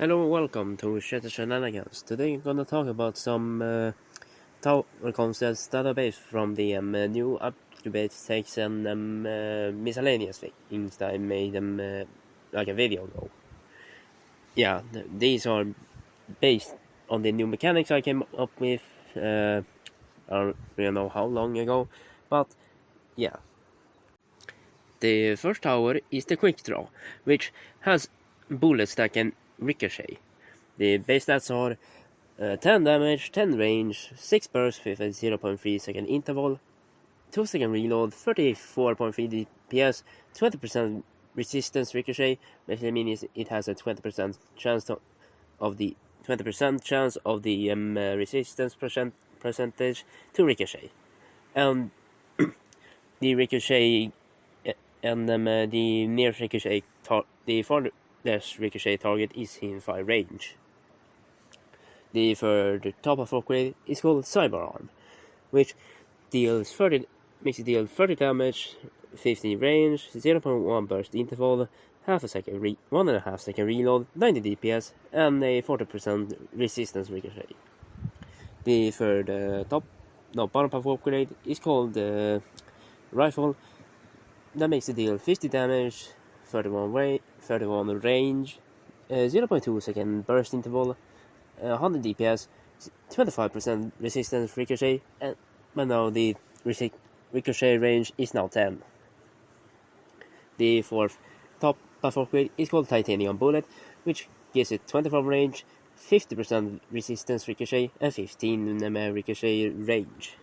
Hello and welcome to Shenanigans. Today I'm gonna talk about some tower concepts that are based from the new atributes takes and miscellaneous things that I made like a video ago. Yeah, these are based on the new mechanics I came up with. I don't really know how long ago, but yeah. The first tower is the quick draw, which has bullets that can ricochet. The base stats are 10 damage, 10 range, 6 burst with a 0.3 second interval, 2 second reload, 34.3 DPS, 20% resistance ricochet, basically means it has a 20% chance of the resistance percentage to ricochet. And the ricochet and the nearest ricochet the farthest ricochet target is in 5 range. The third top of upgrade is called Cyber Arm, which makes it deal 30 damage, 15 range, 0.1 burst interval, 1.5 second reload, 90 DPS, and a 40% resistance ricochet. The third bottom of upgrade is called Rifle. That makes it deal 50 damage, 31 range, 0.2 second burst interval, 100 DPS, 25% resistance ricochet, but now the ricochet range is now 10. The fourth top buff upgrade is called Titanium Bullet, which gives it 24 range, 50% resistance ricochet, and 15 ricochet range.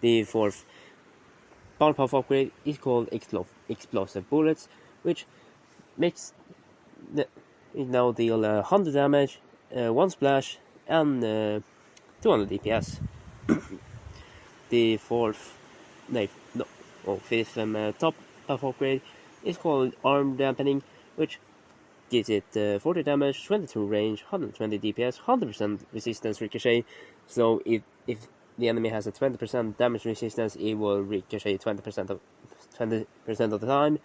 The fourth bottom buff upgrade is called Explosive Bullets, which makes it now deal 100 damage, 1 splash, and 200 DPS. The fifth top buff upgrade is called Arm Dampening, which gives it 40 damage, 22 range, 120 DPS, 100% resistance ricochet. So if the enemy has a 20% damage resistance, it will ricochet 20% of the time.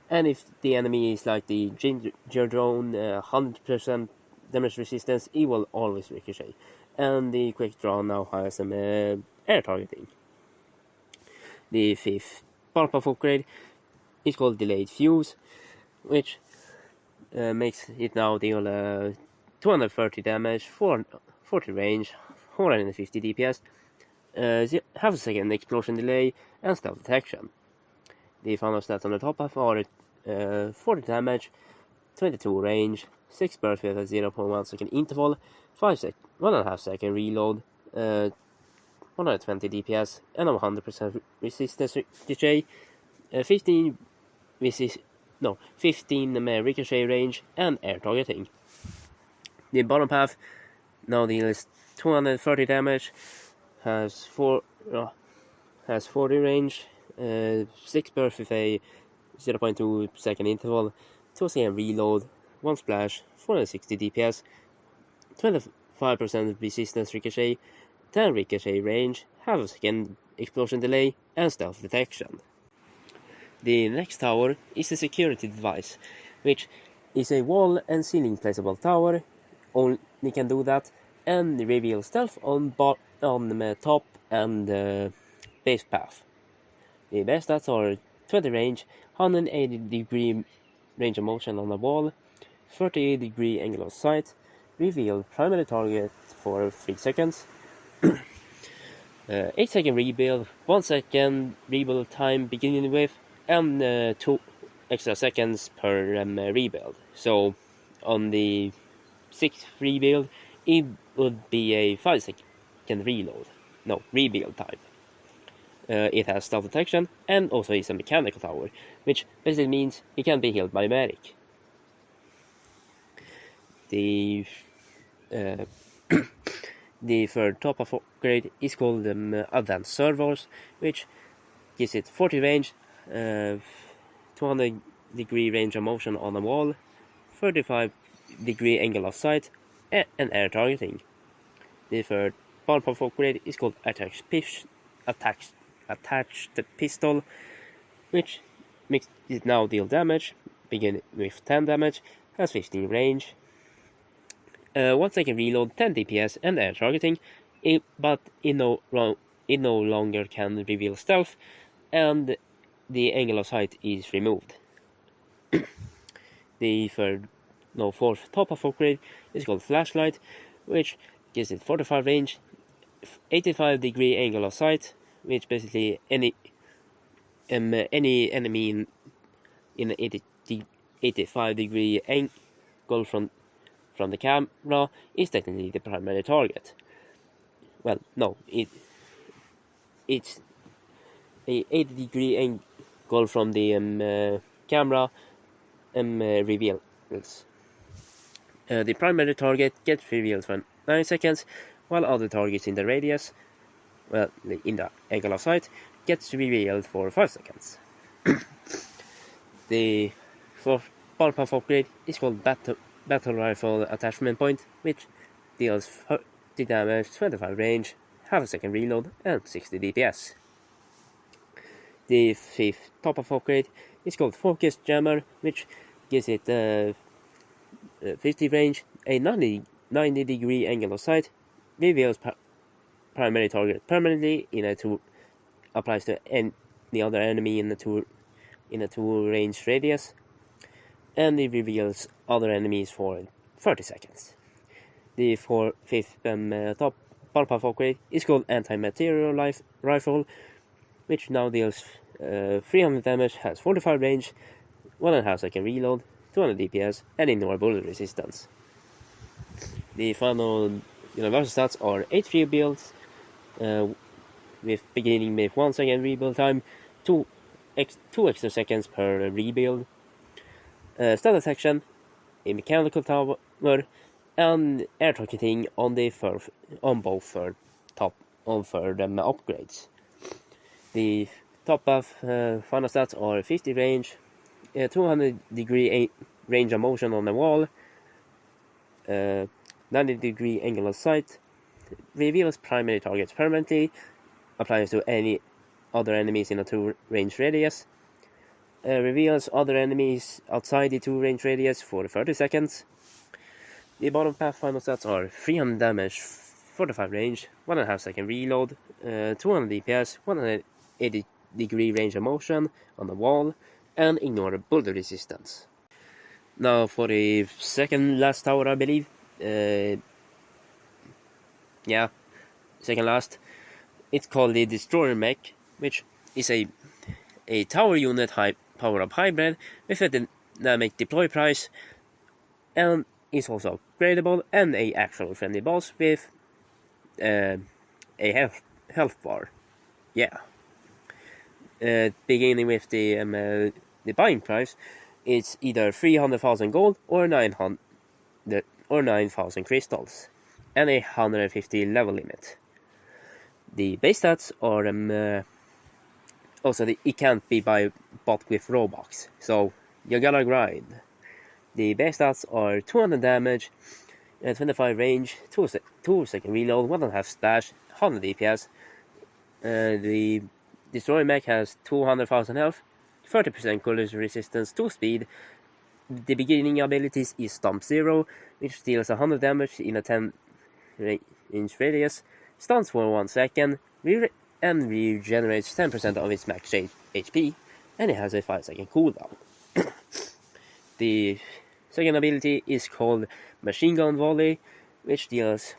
And if the enemy is like the Ginger Drone, 100% damage resistance, it will always ricochet. And the quick draw now has some air targeting. The fifth part of upgrade is called Delayed Fuse, which makes it now deal 230 damage, 40 range, 450 DPS, half a second explosion delay, and stealth detection. The final stats on the top half are 40 damage, 22 range, 6 burst with a 0.1 second interval, 1.5 second reload, 120 DPS, and 100% resistance ricochet, 15 ricochet range, and air targeting. The bottom half now deals 230 damage, has 40 range, 6 burst with a 0.2 second interval, 2 second reload, 1 splash, 460 DPS, 25% resistance ricochet, 10 ricochet range, half a second explosion delay, and stealth detection. The next tower is the security device, which is a wall and ceiling placeable tower. Only can do that and reveal stealth on the top and base path. The best stats are 20 range, 180 degree range of motion on the wall, 30 degree angle of sight, reveal primary target for 3 seconds, 8 second rebuild, 1 second rebuild time beginning with, and 2 extra seconds per rebuild. So on the 6th rebuild, it would be a 5 second rebuild time. It has stealth detection and also is a mechanical tower, which basically means it can be healed by medic. The third top of upgrade is called Advanced Servos, which gives it 40 range, 200 degree range of motion on the wall, 35 degree angle of sight, and air targeting. The third bottom of upgrade is called Attached Pistol, which makes it now deal damage, begin with 10 damage, has 15 range, 1 second reload, 10 DPS, and air targeting, but it no longer can reveal stealth, and the angle of sight is removed. The fourth top-up upgrade is called Flashlight, which gives it 45 range, 85-degree angle of sight, which basically any enemy in an 85-degree angle from the camera is technically the primary target. Well, no, it's a 80-degree angle from the camera reveals. The primary target gets revealed for 9 seconds, while other targets in the radius, in the angle of sight, gets revealed for 5 seconds. The fourth ballpuff upgrade is called Battle Rifle Attachment Point, which deals 30 damage, 25 range, half a second reload, and 60 DPS. The fifth top-up upgrade is called Focus Jammer, which gives it 50 range, a 90-degree angle of sight, reveals primary target permanently applies to any other enemy in a 2 range radius, and it reveals other enemies for 30 seconds. The fifth top ballpuff upgrade is called Anti-Material Rifle, which now deals 300 damage, has 45 range, 1.5 second reload, 200 DPS, and ignore bullet resistance. The final universal stats are HP builds, beginning with 1 second rebuild time, 2 extra seconds per rebuild, standard section, a mechanical tower, and air targeting on both third upgrades. The top buff final stats are 50 range, 200-degree range of motion on the wall, 90-degree angle of sight, reveals primary targets permanently, applies to any other enemies in a 2 range radius, reveals other enemies outside the 2 range radius for 30 seconds. The bottom path final stats are 300 damage, 45 range, 1.5 second reload, 200 DPS, 180-degree range of motion on the wall, and ignore bullet resistance. Now for the second last tower, I believe. Second last. It's called the Destroyer Mech, which is a tower unit power-up hybrid with a dynamic deploy price, and is also upgradable, and a actual friendly boss with a health bar. Beginning with the buying price, it's either 300,000 gold or 9,000 crystals, and a 150 level limit. The base stats are it can't be bought with Robux, so you gotta grind. The base stats are 200 damage, 25 range, 2 second reload, 1.5 splash, 100 DPS. The Destroyer Mech has 200,000 health, 30% collision resistance, 2 speed. The beginning abilities is Stomp 0, which deals 100 damage in a 10-inch radius, stuns for 1 second, and regenerates 10% of its max HP, and it has a 5 second cooldown. The second ability is called Machine Gun Volley, which deals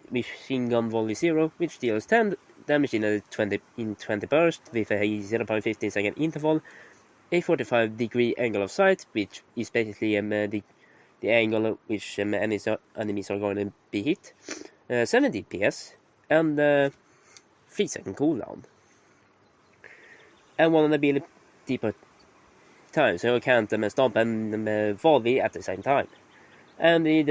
Machine Gun Volley 0, which deals 10 damage in 20 burst with a 0.15 second interval, a 45-degree angle of sight, which is basically the angle at which enemies are going to be hit, 7 DPS, and 3 second cooldown, and 1 ability per time, so you can't stomp and volley at the same time. And the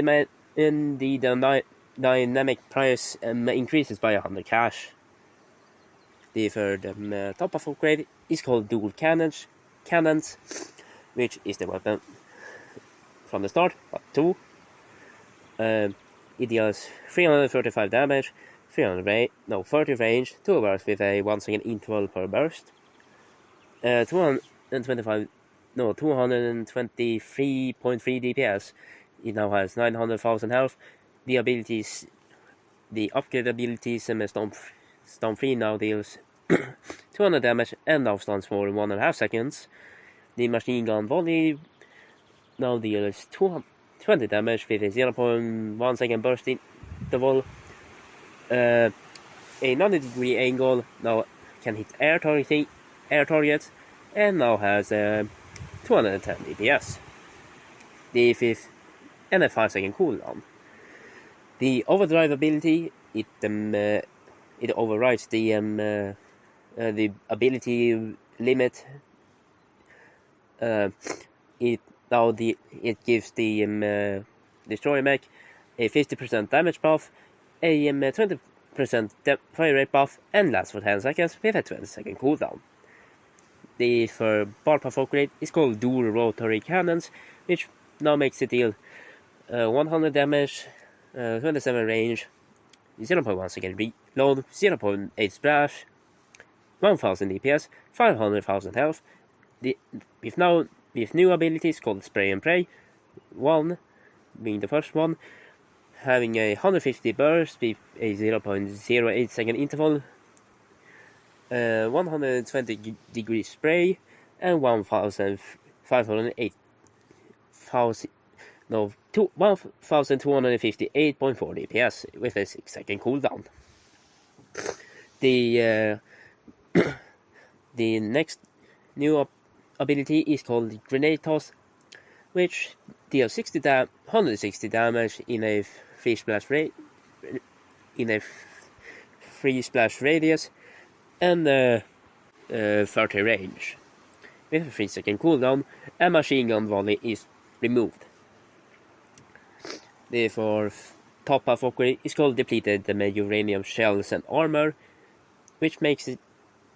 dynamic price increases by 100 cash. The third top-up upgrade is called Dual Cannons, which is the weapon from the start, but 2. It deals 335 damage, 30 range, 2 bursts with a 1 second interval per burst, 223.3 DPS, It now has 900,000 health. The upgrade abilities, Storm 3 now deals 200 damage and now stuns for 1.5 seconds. The machine gun volley now deals 20 damage with a 0.1 second burst interval. A 90-degree angle now can hit air targets and now has 210 DPS. The 5th and a 5-second cooldown. The overdrive ability, it overrides the ability limit. It gives the destroyer mech a 50% damage buff, a 20% fire rate buff, and lasts for 10 seconds with a 20-second cooldown. The third bar buff upgrade is called dual rotary cannons, which now makes it deal 100 damage, 27 range, 0.1 second reload, 0.8 splash, 1000 DPS, 500,000 health. With new abilities called Spray and Pray, 1 being the first one, having a 150 burst with a 0.08 second interval, 120 degree spray, and 1,258.4 DPS with a 6-second cooldown. The next new ability is called Grenade Toss, which deals 160 damage in a free splash radius and 30 range. With a 3-second cooldown, a machine gun volley is removed. The fourth top buff upgrade is called Depleted Uranium Shells and Armor, which makes it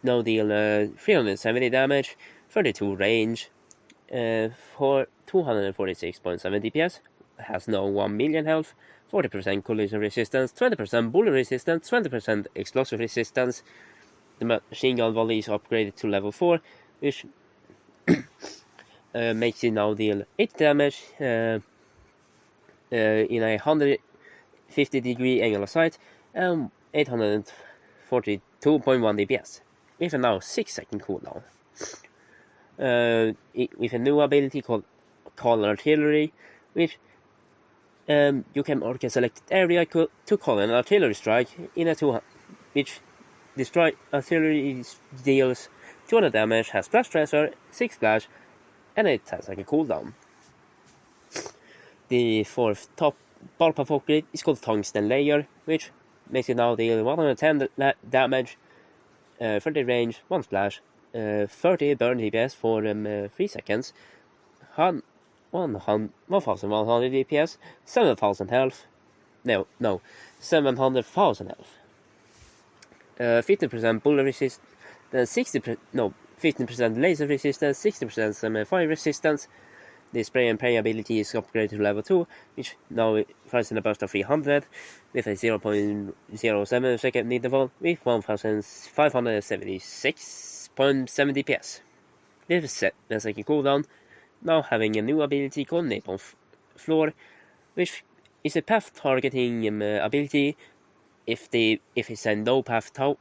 now deal 370 damage, 32 range, for 246.7 DPS, has now 1 million health, 40% collision resistance, 20% bullet resistance, 20% explosive resistance. The machine gun volley is upgraded to level 4, which makes it now deal 8 damage in a 150 degree angle of sight and 842.1 DPS, with a now 6-second cooldown. With a new ability called Call Artillery, which you can mark a selected area to call an artillery strike in a 200, which destroy artillery deals 200 damage, has splash transfer, 6 splash, and it has like a cooldown. The fourth top bar buff upgrade is called Tungsten Layer, which makes it now deal 110 damage, 30 range, 1 splash, 30 burn DPS for 3 seconds, 1,100 DPS, 7,000 health. No, 700,000 health. 15% bullet resistance, 15% laser resistance, 60% fire resistance. The Spray and Pray ability is upgraded to level 2, which now fires in a burst of 300 with a 0.07 second interval with 1,576.7 DPS. With a 7-second cooldown, now having a new ability called Napalm Floor, which is a path targeting ability. If it's a no path no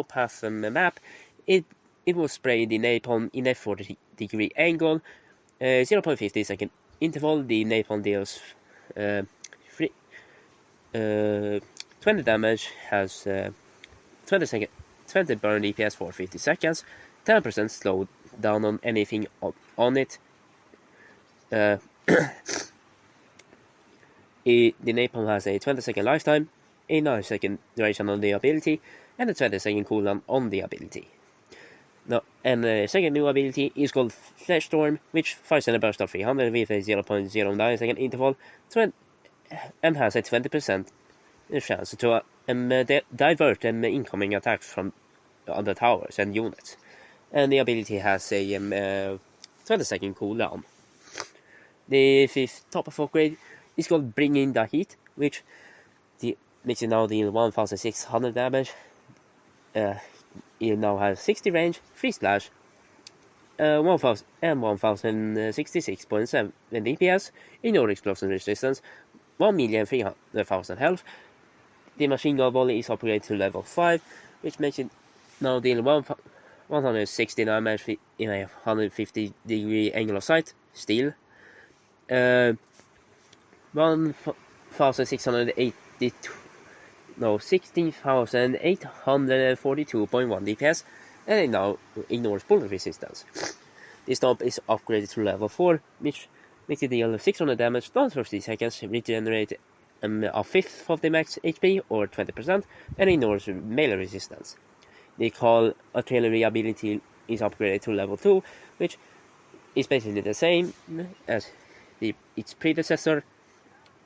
path map, it will spray the napalm in a 40 degree angle, 0.50 second interval. The napalm deals 20 damage, has 20 burn DPS for 50 seconds, 10% slow down on anything on it. The napalm has a 20-second lifetime, a 9-second duration on the ability, and a 20-second cooldown on the ability. Now, and the second new ability is called Flash Storm, which fires in a burst of 300 with a 0.09 second interval, and has a 20% chance to divert incoming attacks from other towers and units. And the ability has a 20-second cooldown. The fifth top of upgrade is called Bringing the Heat, which makes it now deal 1,600 damage. It now has 60 range, 3 splash, 1066.7 DPS, ignore explosion resistance, 1,300,000 health. The machine gun volley is upgraded to level 5, which makes it now deal 160 damage in a 150-degree angle of sight. Steel. 16,842.1 DPS, and it now ignores bullet resistance. The stomp is upgraded to level 4, which makes it deal 600 damage, down 30 seconds, regenerate a fifth of the max HP, or 20%, and ignores melee resistance. The call artillery ability is upgraded to level 2, which is basically the same as its predecessor,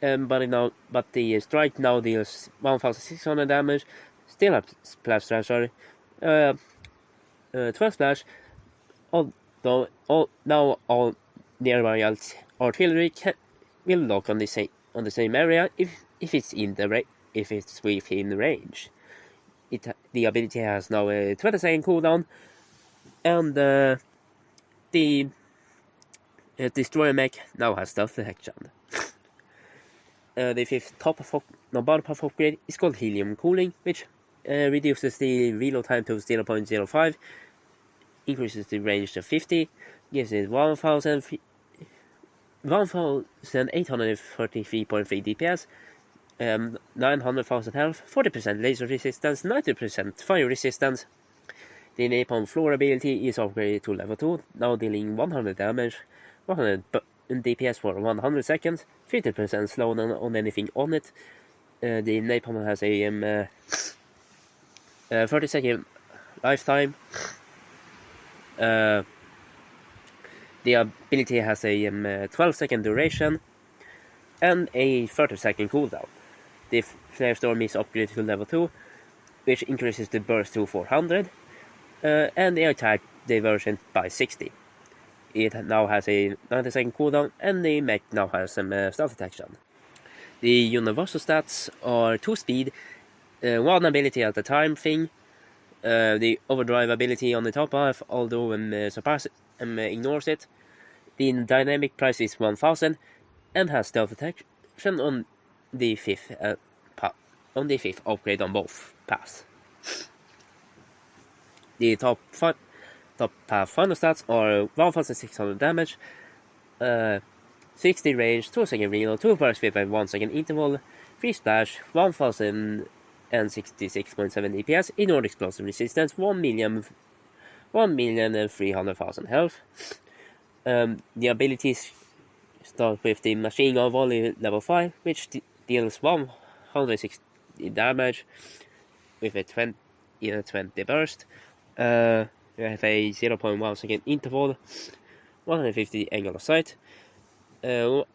but the strike now deals 1,600 damage, still have splash transfer, 12 splash, although now all nearby artillery will lock on the same area if it's within range. The ability has now a 20-second cooldown, and the destroyer mech now has stealth detection. The fifth bottom half upgrade is called helium cooling, which reduces the reload time to 0.05, increases the range to 50, gives it 1,833.3 DPS, 900,000 health, 40% laser resistance, 90% fire resistance. The napalm floor ability is upgraded to level 2, now dealing 100 damage, 100 DPS for 100 seconds, 50% slowdown on anything on it. The napalm has a 30-second lifetime. The ability has a 12-second duration and a 30-second cooldown. The flare storm is upgraded to level 2, which increases the burst to 400, and the attack diversion by 60. It now has a 90-second cooldown, and the mech now has some stealth detection. The universal stats are 2 speed, 1 ability at a time thing, the overdrive ability on the top half, although ignores it. The dynamic price is 1,000 and has stealth detection on the fifth upgrade on both paths. The top path final stats are 1,600 damage, 60 range, 2-second reload, 2 burst speed by 1-second interval, 3 splash, 1,066.7 DPS, ignore explosive resistance, 1,300,000 health. The abilities start with the machine gun volley level 5, which deals 160 damage with a 20 burst. We have a 0.1 second interval, 150 angle of sight, and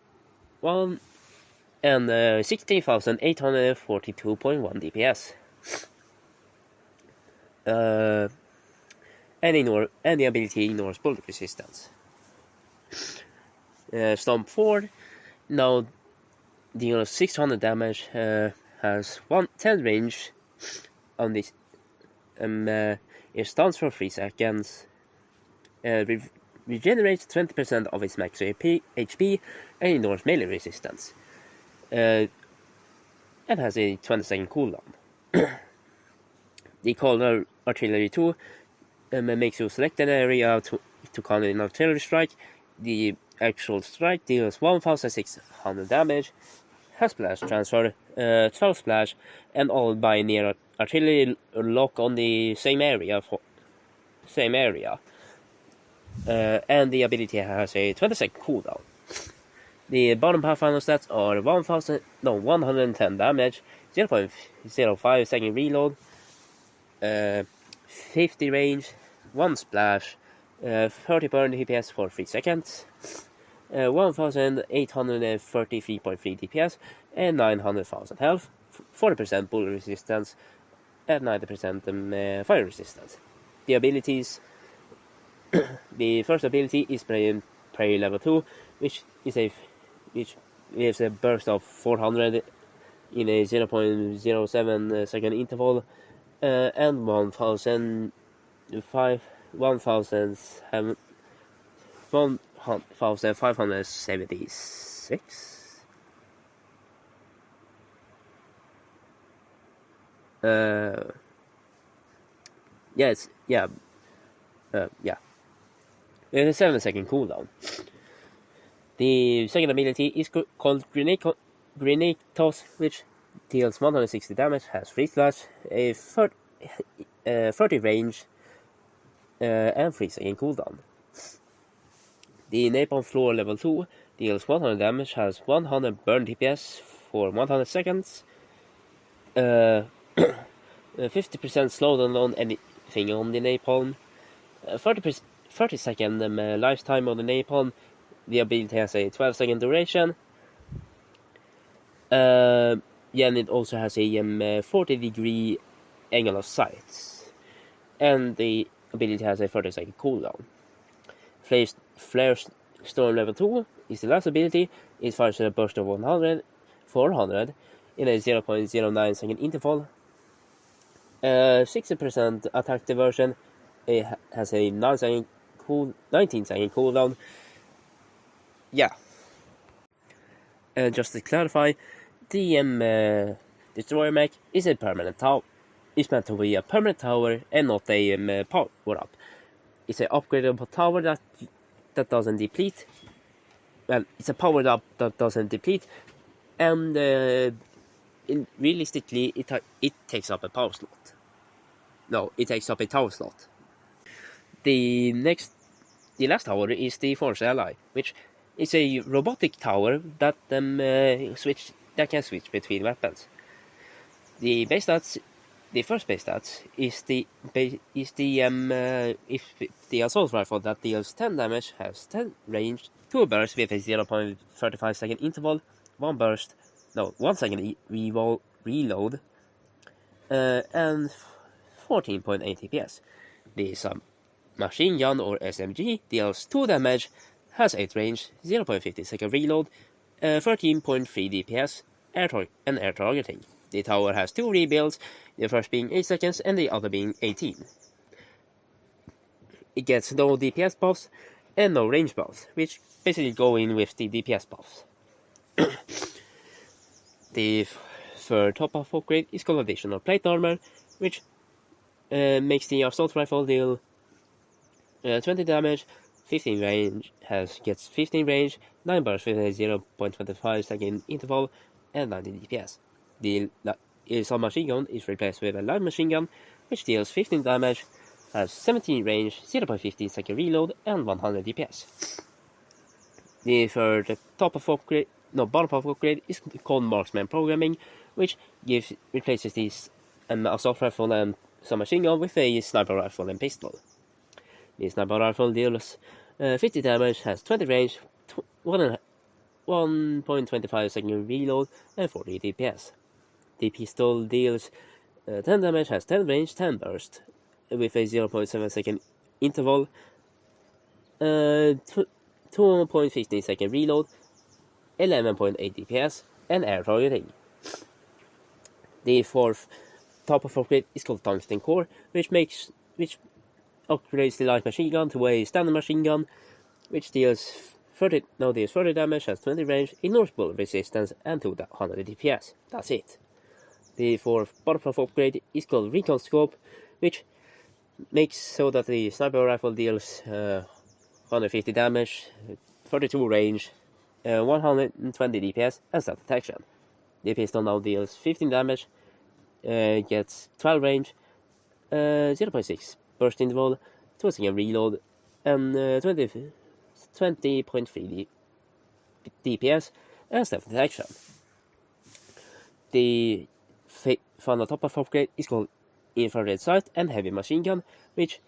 16,842.1 DPS. And the ability ignores bullet resistance. Stomp 4 now deals 600 damage, has 10 range on this. It stuns for 3 seconds, regenerates 20% of its max HP, and ignores melee resistance, and has a 20-second cooldown. The Call Artillery 2 makes you select an area to call an artillery strike. The actual strike deals 1,600 damage, has splash transfer, 12 splash, and all by near artillery lock on the same area. And the ability has a 20-second cooldown. The bottom half final stats are 110 damage, 0.05 second reload, 50 range, 1 splash, 30 burn DPS for 3 seconds, 1,833.3 DPS, and 900,000 health, 40% bullet resistance, and 90% fire resistance. The abilities: the first ability is Prey level 2, which gives a burst of 400 in a 0.07 second interval, and 1,007 1576. It's a 7-second cooldown. The second ability is called Grenade Toss, which deals 160 damage, has free slash, a 30 range, and 3-second cooldown. The Napalm Floor level 2 deals 100 damage, has 100 burn DPS for 100 seconds, 50% slowdown on anything on the Napalm, 30 second lifetime on the Napalm. The ability has a 12-second duration. And it also has a 40-degree angle of sight. And the ability has a 30-second cooldown. Flare Storm level 2 is the last ability. It fires a burst of 400 in a 0.09 second interval. 60% attack diversion. It has a 19-second cooldown. Just to clarify, the Destroyer mech is a permanent tower. It's meant to be a permanent tower and not a power up. It's an upgradable tower that doesn't deplete. Well, it's a powered up that doesn't deplete, and realistically, it takes up a power slot. No, it takes up a tower slot. The last tower is the Force Ally, which is a robotic tower that can switch between weapons. The first base stats is the assault rifle that deals 10 damage, has 10 range, 2 bursts with a 0.35 second interval, 1 second reload, and 14.8 DPS. The submachine gun or SMG deals 2 damage, has 8 range, 0.50 second reload, 13.3 DPS, and air targeting. The tower has 2 rebuilds, the first being 8 seconds and the other being 18. It gets no DPS buffs and no range buffs, which basically go in with the DPS buffs. The third top-off upgrade is called Additional Plate Armor, which makes the assault rifle deal 20 damage, 15 range, gets 15 range, 9 bursts with a 0.25 second interval, and 90 DPS. The submachine gun is replaced with a light machine gun, which deals 15 damage, has 17 range, 0.15 second reload, and 100 DPS. The third bottom of upgrade is called Marksman Programming, which replaces these assault rifle and submachine gun with a sniper rifle and pistol. The sniper rifle deals 50 damage, has 20 range, 1.25 second reload, and 40 DPS. The pistol deals 10 damage, has 10 range, 10 burst, with a 0.7 second interval, 2.15 second reload, 11.8 DPS, and air targeting. The fourth top-of upgrade is called Tungsten Core, which upgrades the light machine gun to a standard machine gun, which deals 30 damage, has 20 range, ignores bullet resistance, and 200 DPS. That's it. The fourth bottom of upgrade is called Recon Scope, which makes so that the sniper rifle deals 150 damage, 32 range, 120 DPS, and self detection. The pistol now deals 15 damage, gets 12 range, 0.6 burst interval, 2 second reload, and 20.3 DPS, and self detection. The final top-off upgrade is called Infrared Sight and Heavy Machine Gun, which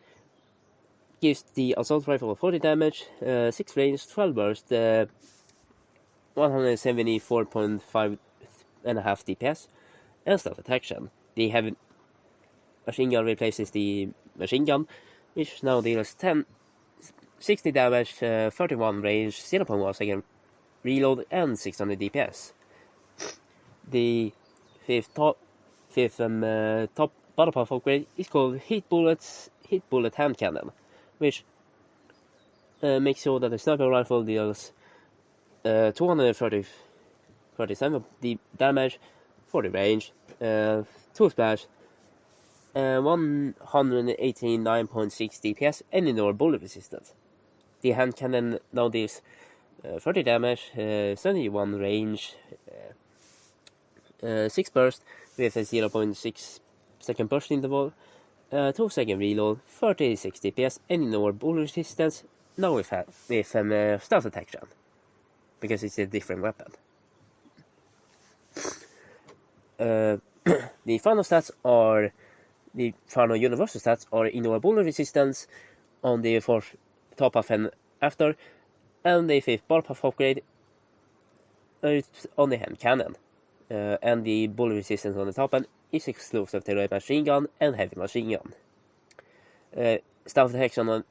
gives the assault rifle 40 damage, 6 range, 12 burst, 174.5 and a half DPS, and stealth detection. The heavy machine gun replaces the machine gun, which now deals 60 damage, 31 range, 0.1 second reload, and 600 DPS. The top bottom half upgrade is called Hit Bullet Hand Cannon, which make sure that the sniper rifle deals 237 damage, 40 range, 2 splash, 189.6 DPS, and ignore bullet resistance. The hand cannon now deals 30 damage, 71 range, 6 burst with a 0.6 second burst interval, 2 second reload, 36 DPS, and ignore bullet resistance. Now with stealth detection, because it's a different weapon. The final stats are the final universal stats are ignore bullet resistance on the 4th top half and after, and the 5th bar path upgrade on the hand cannon, and the bullet resistance on the top end is exclusive to light machine gun and heavy machine gun. Stealth detection on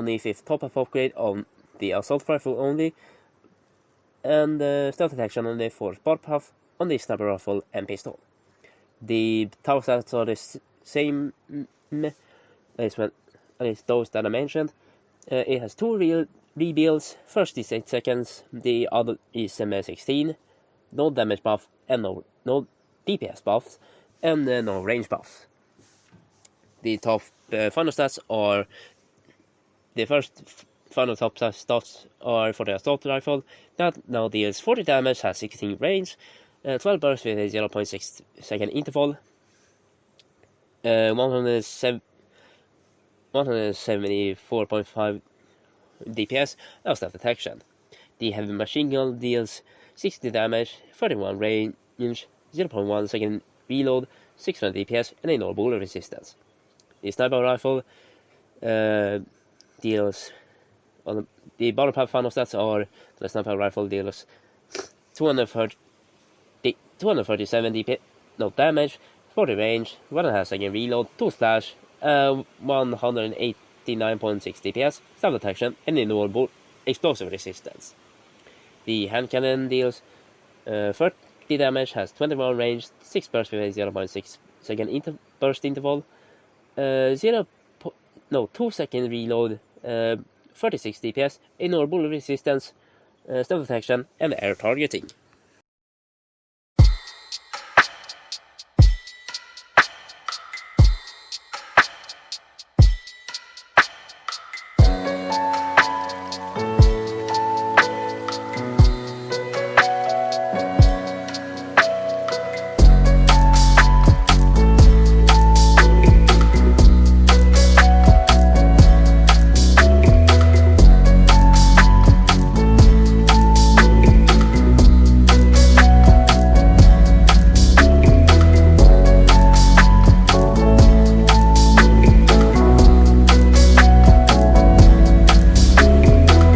the 5th top half upgrade on the assault rifle only, and stealth detection on the 4th bar path on the sniper rifle and pistol. The tower stats are the same as those that I mentioned. It has 2 rebuilds. First is 8 seconds, the other is 16, no damage buff and no DPS buffs, and no range buffs. The top final stats are the first final top stats are for the assault rifle that now deals 40 damage, has 16 range, 12 burst with a 0.6 second interval, 174.5 DPS, no stealth detection. The heavy machine gun deals 60 damage, 31 range, 0.1 second reload, 600 DPS, and a no bullet resistance. The sniper rifle deals on the battle path final stats are the sniper rifle deals 237 DPS, no damage, 40 range, 1.5 second reload, 2 splash, 189.6 DPS, stealth detection, and ignorable explosive resistance. The hand cannon deals 30 damage, has 21 range, 6 burst with a 0.6 second burst interval, 2 second reload, 36 DPS, ignorable resistance, stealth detection, and air targeting.